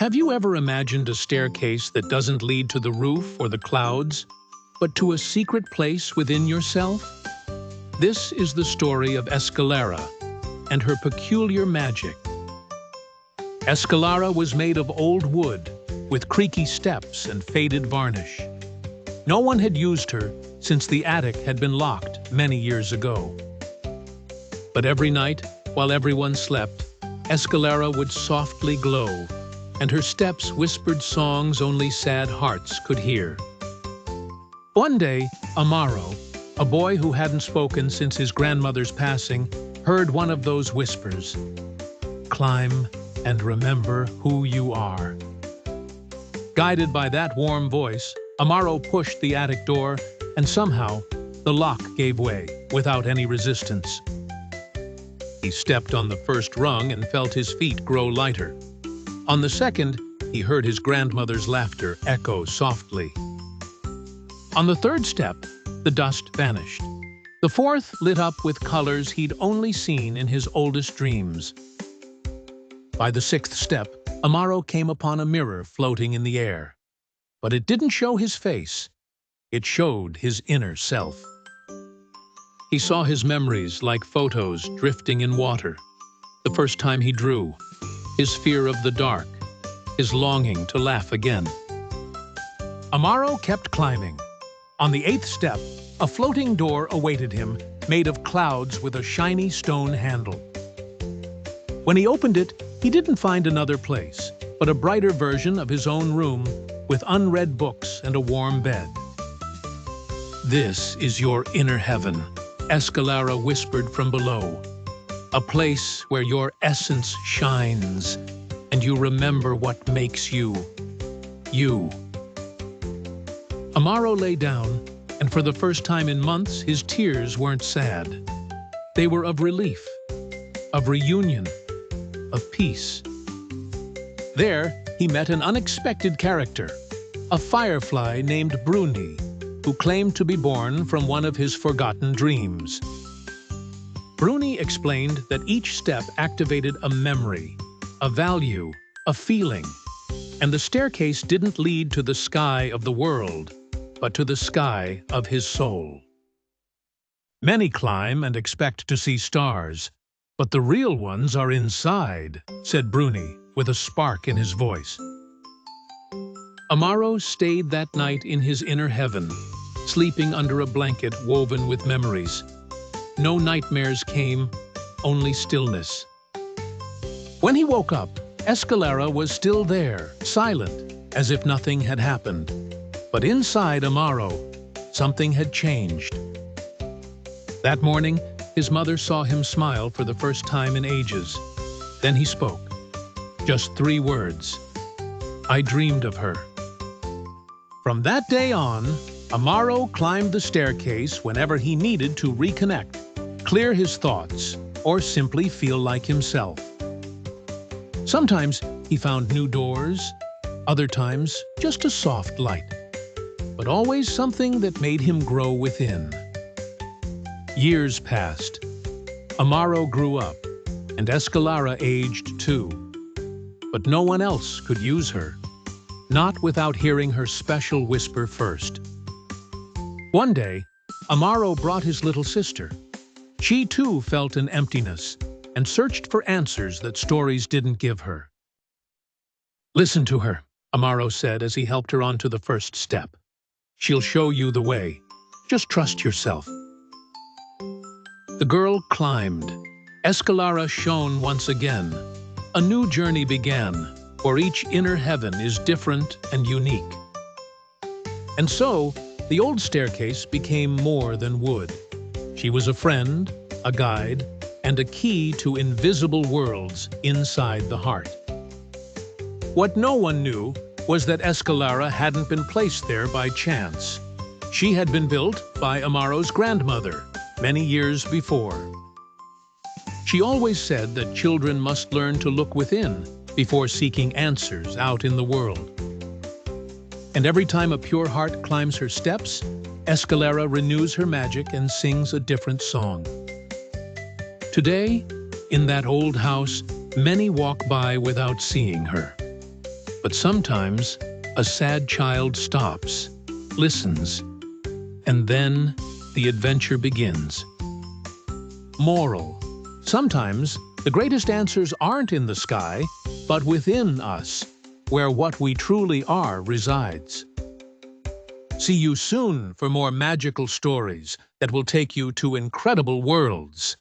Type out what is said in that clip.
Have you ever imagined a staircase that doesn't lead to the roof or the clouds, but to a secret place within yourself? This is the story of Escalara and her peculiar magic. Escalara was made of old wood, with creaky steps and faded varnish. No one had used her since the attic had been locked many years ago. But every night, while everyone slept, Escalara would softly glow, and her steps whispered songs only sad hearts could hear. One day, Amaro, a boy who hadn't spoken since his grandmother's passing, heard one of those whispers. "Climb and remember who you are." Guided by that warm voice, Amaro pushed the attic door, and somehow, the lock gave way without any resistance. He stepped on the first rung and felt his feet grow lighter. On the second, he heard his grandmother's laughter echo softly. On the third step, the dust vanished. The fourth lit up with colors he'd only seen in his oldest dreams. By the sixth step, Amaro came upon a mirror floating in the air. But it didn't show his face. It showed his inner self. He saw his memories like photos drifting in water. The first time he drew, his fear of the dark, his longing to laugh again. Amaro kept climbing. On the eighth step, a floating door awaited him, made of clouds with a shiny stone handle. When he opened it, he didn't find another place, but a brighter version of his own room with unread books and a warm bed. "This is your inner heaven," Escalara whispered from below. "A place where your essence shines, and you remember what makes you, you." Amaro lay down, and for the first time in months, his tears weren't sad. They were of relief, of reunion, of peace. There, he met an unexpected character, a firefly named Bruni, who claimed to be born from one of his forgotten dreams. Bruni explained that each step activated a memory, a value, a feeling, and the staircase didn't lead to the sky of the world, but to the sky of his soul. "Many climb and expect to see stars, but the real ones are inside," said Bruni, with a spark in his voice. Amaro stayed that night in his inner heaven, sleeping under a blanket woven with memories. No nightmares came, only stillness. When he woke up, Escalara was still there, silent, as if nothing had happened. But inside Amaro, something had changed. That morning, his mother saw him smile for the first time in ages. Then he spoke. Just 3 words. "I dreamed of her." From that day on, Amaro climbed the staircase whenever he needed to reconnect, clear his thoughts, or simply feel like himself. Sometimes he found new doors, other times just a soft light, but always something that made him grow within. Years passed. Amaro grew up, and Escalara aged too. But no one else could use her, not without hearing her special whisper first. One day, Amaro brought his little sister. She too felt an emptiness and searched for answers that stories didn't give her. "Listen to her," Amaro said as he helped her onto the first step. "She'll show you the way. Just trust yourself." The girl climbed. Escalara shone once again. A new journey began, for each inner heaven is different and unique. And so, the old staircase became more than wood. She was a friend, a guide, and a key to invisible worlds inside the heart. What no one knew was that Escalara hadn't been placed there by chance. She had been built by Amaro's grandmother many years before. She always said that children must learn to look within before seeking answers out in the world. And every time a pure heart climbs her steps, Escalara renews her magic and sings a different song. Today, in that old house, many walk by without seeing her. But sometimes, a sad child stops, listens, and then the adventure begins. Moral: sometimes, the greatest answers aren't in the sky, but within us, where what we truly are resides. See you soon for more magical stories that will take you to incredible worlds.